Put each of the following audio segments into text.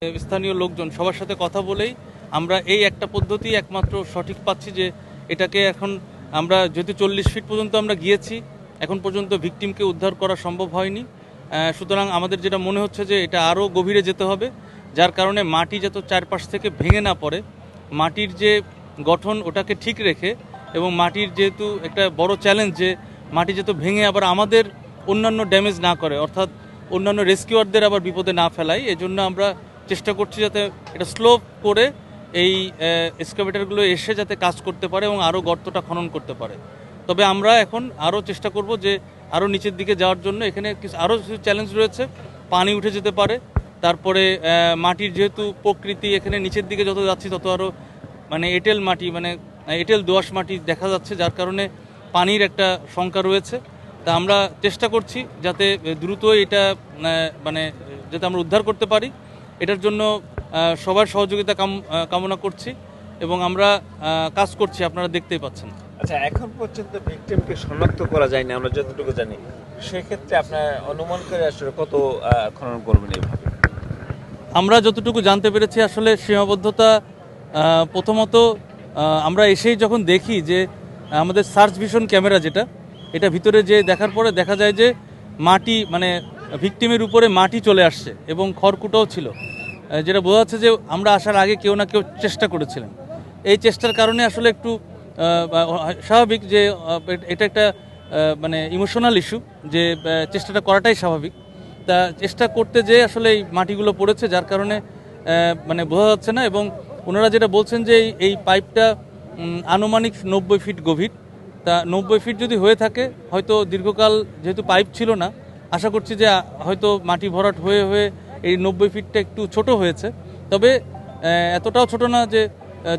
স্থানীয় লোকজন সবার সাথে কথা বলেই আমরা এই একটা পদ্ধতি একমাত্র সঠিক পাচ্ছি যে এটাকে এখন আমরা যেহেতু 40 ফিট পর্যন্ত আমরা গিয়েছি, এখন পর্যন্ত ভিকটিমকে উদ্ধার করা সম্ভব হয়নি। সুতরাং আমাদের যেটা মনে হচ্ছে যে এটা আরও গভীরে যেতে হবে, যার কারণে মাটি যাতে চারপাশ থেকে ভেঙে না পড়ে, মাটির যে গঠন ওটাকে ঠিক রেখে, এবং মাটির যেহেতু একটা বড় চ্যালেঞ্জ যে মাটি যাতে ভেঙে আবার আমাদের অন্যান্য ড্যামেজ না করে, অর্থাৎ অন্যান্য রেস্কিউয়ারদের আবার বিপদে না ফেলাই, এজন্য আমরা চেষ্টা করছি যাতে এটা স্লোপ করে এই এক্সকাভেটরগুলো এসে যাতে কাজ করতে পারে এবং আরও গর্তটা খনন করতে পারে। তবে আমরা এখন আরও চেষ্টা করব যে আরও নিচের দিকে যাওয়ার জন্য। এখানে আরও কিছু চ্যালেঞ্জ রয়েছে, পানি উঠে যেতে পারে, তারপরে মাটির যেহেতু প্রকৃতি, এখানে নিচের দিকে যত যাচ্ছি তত আরও এঁটেল মাটি, এঁটেল দোআঁশ মাটি দেখা যাচ্ছে, যার কারণে পানির একটা শঙ্কা রয়েছে। তা আমরা চেষ্টা করছি যাতে দ্রুত এটা যাতে আমরা উদ্ধার করতে পারি, এটার জন্য সবার সহযোগিতা কামনা করছি এবং আমরা কাজ করছি, আপনারা দেখতেই পাচ্ছেন। আচ্ছা, এখন পর্যন্ত ভিকটিমকে শনাক্ত করা যায়নি আমরা যতটুকু জানি, সেক্ষেত্রে আপনার অনুমান করে আসলে কত খনন করবেন এইভাবে? আমরা যতটুকু জানতে পেরেছি আসলে সীমাবদ্ধতা, প্রথমত আমরা এসেই যখন দেখি যে আমাদের সার্চ ভিশন ক্যামেরা এটা ভিতরে যে দেখার পরে দেখা যায় যে মাটি ভিকটিমের উপরে মাটি চলে আসছে এবং খড়কুটাও ছিল, যেটা বোঝা যাচ্ছে যে আমরা আসার আগে কেউ না কেউ চেষ্টা করেছিলেন। এই চেষ্টার কারণে আসলে একটু স্বাভাবিক যে এটা একটা ইমোশনাল ইস্যু, যে চেষ্টাটা করাটাই স্বাভাবিক। তা চেষ্টা করতে যেয়ে আসলে এই মাটিগুলো পড়েছে, যার কারণে বোঝা যাচ্ছে না। এবং ওনারা যেটা বলছেন যে এই পাইপটা আনুমানিক 90 ফিট গভীর। তা 90 ফিট যদি হয়ে থাকে, হয়তো দীর্ঘকাল যেহেতু পাইপ ছিল না, আশা করছি যে হয়তো মাটি ভরাট হয়ে হয়ে এই 90 ফিটটা একটু ছোট হয়েছে। তবে এতটাও ছোট না যে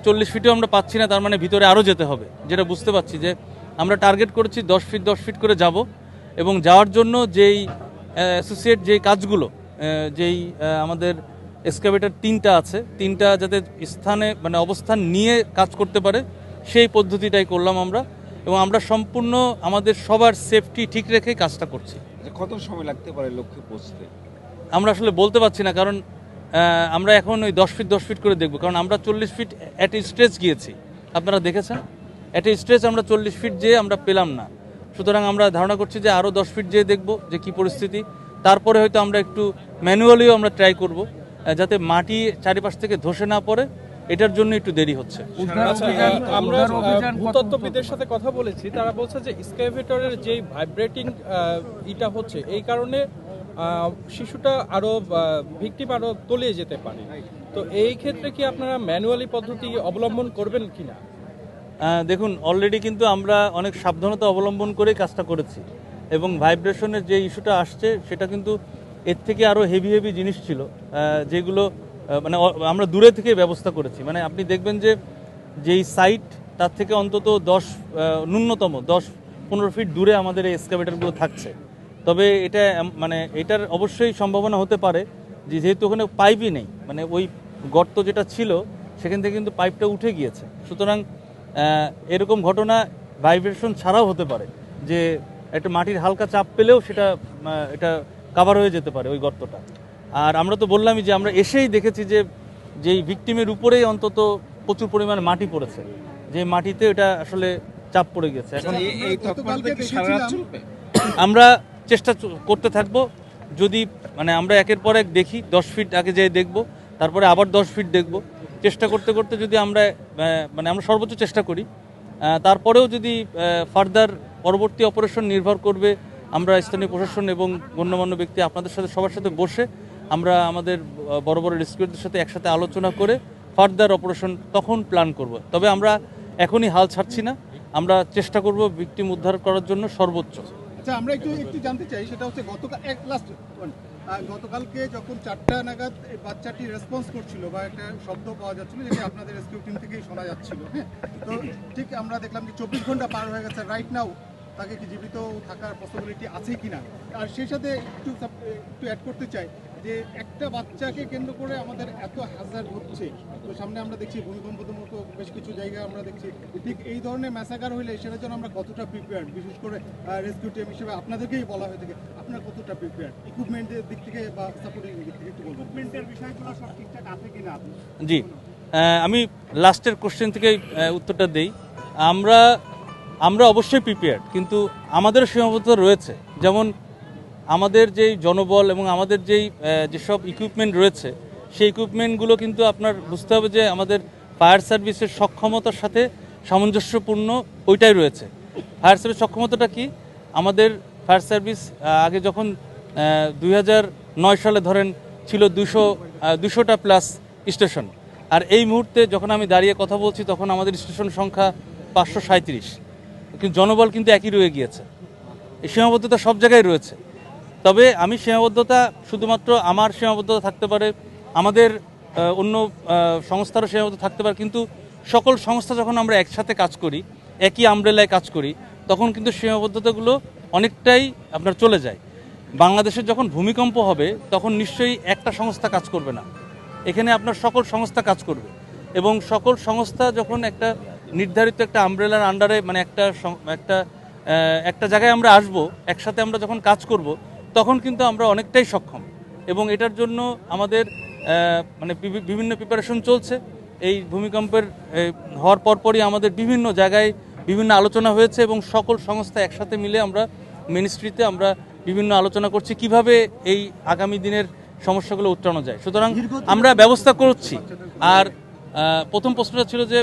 40 ফিটেও আমরা পাচ্ছি না, তার মানে ভিতরে আরও যেতে হবে। যেটা বুঝতে পারছি যে আমরা টার্গেট করেছি 10 ফিট 10 ফিট করে যাব, এবং যাওয়ার জন্য যেই অ্যাসোসিয়েট যেই কাজগুলো, আমাদের এক্সকাভেটর 3টা আছে, 3টা যাতে স্থানে অবস্থান নিয়ে কাজ করতে পারে, সেই পদ্ধতিটাই করলাম আমরা। এবং আমরা সম্পূর্ণ আমাদের সবার সেফটি ঠিক রেখে কাজটা করছি। কত সময় লাগতে পারে লক্ষ্যে পৌঁছতে? আমরা আসলে বলতে পারছি না, কারণ আমরা এখন ওই 10 ফিট 10 ফিট করে দেখব, কারণ আমরা 40 ফিট অ্যাট এ স্ট্রেচ গিয়েছি, আপনারা দেখেছেন। অ্যাট এ স্ট্রেচ আমরা 40 ফিট যেয়ে আমরা পেলাম না। সুতরাং আমরা ধারণা করছি যে আরও 10 ফিট যেয়ে দেখব যে কী পরিস্থিতি। তারপরে হয়তো আমরা একটু ম্যানুয়ালিও আমরা ট্রাই করব, যাতে মাটি চারিপাশ থেকে ধসে না পড়ে। এটার জন্য একটু দেরি হচ্ছে। আমরা ভূতত্ত্ববিদদের সাথে কথা বলেছি, তারা বলছে যে এক্সকাভেটরের যেই ভাইব্রেটিং ইটা হচ্ছে, এই কারণে শিশুটা ভিকটিম আরো তলিয়ে যেতে পারে। তো এই ক্ষেত্রে কি আপনারা ম্যানুয়ালি পদ্ধতি অবলম্বন করবেন কিনা? দেখুন, অলরেডি কিন্তু আমরা অনেক সাবধানতা অবলম্বন করে কাজটা করেছি, এবং ভাইব্রেশনের যে ইস্যুটা আসছে সেটা কিন্তু এর থেকে আরও হেভি হেভি জিনিস ছিল, যেগুলো আমরা দূরে থেকে ব্যবস্থা করেছি। আপনি দেখবেন যে যেই সাইট তার থেকে অন্তত ন্যূনতম 10-15 ফিট দূরে আমাদের এই এক্সকাভেটরগুলো থাকছে। তবে এটা এটার অবশ্যই সম্ভাবনা হতে পারে যে যেহেতু ওখানে পাইপই নেই, ওই গর্ত যেটা ছিল সেখান থেকে কিন্তু পাইপটা উঠে গিয়েছে। সুতরাং এরকম ঘটনা ভাইব্রেশন ছাড়াও হতে পারে, যে একটা মাটির হালকা চাপ পেলেও এটা কাভার হয়ে যেতে পারে ওই গর্তটা। আর আমরা তো বললামই যে আমরা এসেই দেখেছি যে যেই ভিকটিমের উপরেই অন্তত প্রচুর পরিমাণে মাটি পড়েছে, যে মাটিতে এটা আসলে চাপ পড়ে গেছে। এখন আমরা চেষ্টা করতে থাকবো, যদি আমরা একের পর এক দেখি, 10 ফিট আগে যেয়ে দেখব, তারপরে আবার 10 ফিট দেখব, চেষ্টা করতে করতে যদি আমরা আমরা সর্বোচ্চ চেষ্টা করি, তারপরেও যদি ফার্দার পরবর্তী অপারেশন নির্ভর করবে, আমরা স্থানীয় প্রশাসন এবং গণ্যমান্য ব্যক্তি আপনাদের সাথে সবার সাথে বসে আমরা আমাদের বড় বড় রেস্কিউরদের সাথে একসাথে আলোচনা করে ফার্দার অপারেশন তখন প্ল্যান করব। তবে আমরা এখনই হাল ছাড়ছি না, আমরা চেষ্টা করব ভিকটিম উদ্ধার করার জন্য সর্বোচ্চ। আচ্ছা, আমরা একটু জানতে চাই, সেটা হচ্ছে গতকালকে যখন 4টা নাগাদ বাচ্চাটি রেসপন্স করছিল বা একটা শব্দ পাওয়া যাচ্ছিল, যেটা আপনাদের রেস্কিউ টিম থেকেই শোনা যাচ্ছিল, হ্যাঁ, তো ঠিক আমরা দেখলাম যে 24 ঘন্টা পার হয়ে গেছে, রাইট নাও তাকে কি জীবিত থাকার পসিবিলিটি আছে কিনা? আর সেই সাথে একটু অ্যাড করতে চাই যে যে একটা বাচ্চাকে কেন্দ্র করে আমাদের এত হ্যাজার্ড হচ্ছে। তো সামনে আমরা দেখছি ভূমিকম্পের মতো বেশ কিছু জায়গায় আমরা দেখছি, ঠিক এই ধরনের ম্যাসাকার হইলে সেটার জন্য আমরা কতটা প্রিপেয়ার্ড, বিশেষ করে রেস্কিউ টিম হিসেবে আপনাদেরকেই বলা হয়ে থাকে, আপনারা কতটা প্রিপেয়ার্ড ইকুইপমেন্টের দিক থেকে বা সাপোর্টিং দিক থেকে একটু বলবেন। ইকুইপমেন্টের বিষয়গুলো সব ঠিকঠাক আছে কিনা? জি, আমি লাস্টের কোশ্চেন থেকেই উত্তরটা দেই। আমরা অবশ্যই প্রিপেয়ার্ড, কিন্তু আমাদেরও সীমাবদ্ধতা রয়েছে। যেমন আমাদের যেই জনবল এবং আমাদের যেসব ইকুইপমেন্ট রয়েছে, সেই ইকুইপমেন্টগুলো কিন্তু আপনার বুঝতে হবে যে আমাদের ফায়ার সার্ভিসের সক্ষমতার সাথে সামঞ্জস্যপূর্ণ ওইটাই রয়েছে। ফায়ার সার্ভিস সক্ষমতাটা কি? আমাদের ফায়ার সার্ভিস আগে যখন 2009 সালে ধরেন ছিল 200টা প্লাস স্টেশন, আর এই মুহূর্তে যখন আমি দাঁড়িয়ে কথা বলছি তখন আমাদের স্টেশন সংখ্যা 537, কিন্তু জনবল কিন্তু একই রয়ে গিয়েছে। এই সীমাবদ্ধতা সব জায়গায় রয়েছে। তবে আমি সীমাবদ্ধতা শুধুমাত্র আমার সীমাবদ্ধতা থাকতে পারে, আমাদের অন্য সংস্থারও সীমাবদ্ধতা থাকতে পারে, কিন্তু সকল সংস্থা যখন আমরা একসাথে কাজ করি, একই আমব্রেলায় কাজ করি, তখন কিন্তু সীমাবদ্ধতাগুলো অনেকটাই আপনার চলে যায়। বাংলাদেশের যখন ভূমিকম্প হবে তখন নিশ্চয়ই একটা সংস্থা কাজ করবে না, এখানে আপনার সকল সংস্থা কাজ করবে, এবং সকল সংস্থা যখন একটা নির্ধারিত একটা আমব্রেলার আন্ডারে মানে একটা জায়গায় আমরা আসব, একসাথে আমরা যখন কাজ করব, তখন কিন্তু আমরা অনেকটাই সক্ষম। এবং এটার জন্য আমাদের মানে বিভিন্ন প্রিপারেশন চলছে। এই ভূমিকম্পের হওয়ার পরপরই আমাদের বিভিন্ন জায়গায় বিভিন্ন আলোচনা হয়েছে, এবং সকল সংস্থা একসাথে মিলে আমরা মিনিস্ট্রিতে আমরা বিভিন্ন আলোচনা করছি কিভাবে এই আগামী দিনের সমস্যাগুলো উত্তরানো যায়। সুতরাং আমরা ব্যবস্থা করছি। আর প্রথম প্রশ্নটা ছিল যে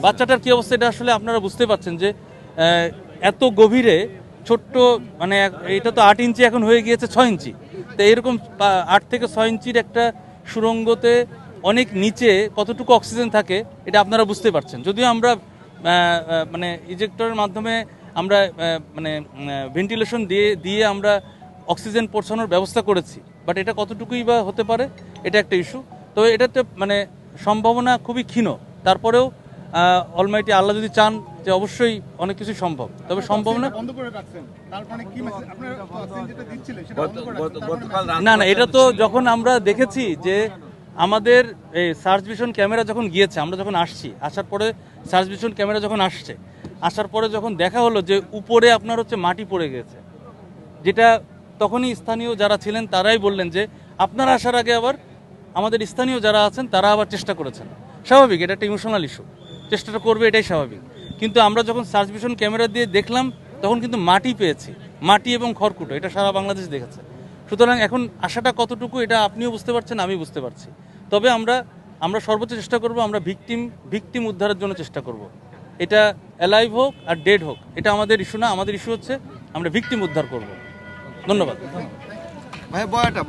বাচ্চাটার কি অবস্থা, এটা আসলে আপনারা বুঝতে পারছেন যে এত গভীরে ছোট্ট, মানে এটা তো 8 ইঞ্চি এখন হয়ে গিয়েছে 6 ইঞ্চি, তো এরকম 8 থেকে 6 ইঞ্চির একটা সুড়ঙ্গতে অনেক নিচে কতটুকু অক্সিজেন থাকে এটা আপনারা বুঝতে পারছেন। যদিও আমরা মানে ইজেক্টরের মাধ্যমে আমরা মানে ভেন্টিলেশন দিয়ে আমরা অক্সিজেন পৌঁছানোর ব্যবস্থা করেছি, বাট এটা কতটুকুই বা হতে পারে, এটা একটা ইস্যু। তো এটাতে মানে সম্ভাবনা খুবই ক্ষীণ। তারপরেও অলমাইটি আল্লাহ যদি চান যে অবশ্যই অনেক কিছু সম্ভব, তবে সম্ভাবনা বন্ধ করে রাখছেন, তার মানে কি মেসেজ আপনারা অক্সিজেন যেটা দিচ্ছিলেন সেটা বন্ধ করে রাখছেন, গতকাল না, এটা তো যখন আমরা দেখেছি যে আমাদের এই সার্চ ভিশন ক্যামেরা যখন গিয়েছে, আমরা যখন আসার পরে সার্চ ভিশন ক্যামেরা যখন আসার পরে যখন দেখা হলো যে উপরে আপনার হচ্ছে মাটি পড়ে গেছে, যেটা তখনই স্থানীয় যারা ছিলেন তারাই বললেন যে আপনারা আসার আগে আবার আমাদের স্থানীয় যারা আছেন তারা আবার চেষ্টা করেছেন। স্বাভাবিক, এটা একটা ইমোশনাল ইস্যু, চেষ্টাটা করবে, এটাই স্বাভাবিক। কিন্তু আমরা যখন সার্চ ভিশন ক্যামেরা দিয়ে দেখলাম তখন কিন্তু মাটি পেয়েছি, মাটি এবং খড়কুটো, এটা সারা বাংলাদেশ দেখেছে। সুতরাং এখন আশাটা কতটুকু এটা আপনিও বুঝতে পারছেন, আমি বুঝতে পারছি। তবে আমরা সর্বোচ্চ চেষ্টা করব, আমরা ভিকটিম উদ্ধারের জন্য চেষ্টা করব। এটা অ্যালাইভ হোক আর ডেড হোক, এটা আমাদের ইস্যু না। আমাদের ইস্যু হচ্ছে আমরা ভিকটিম উদ্ধার করব। ধন্যবাদ। ভাই বয়টা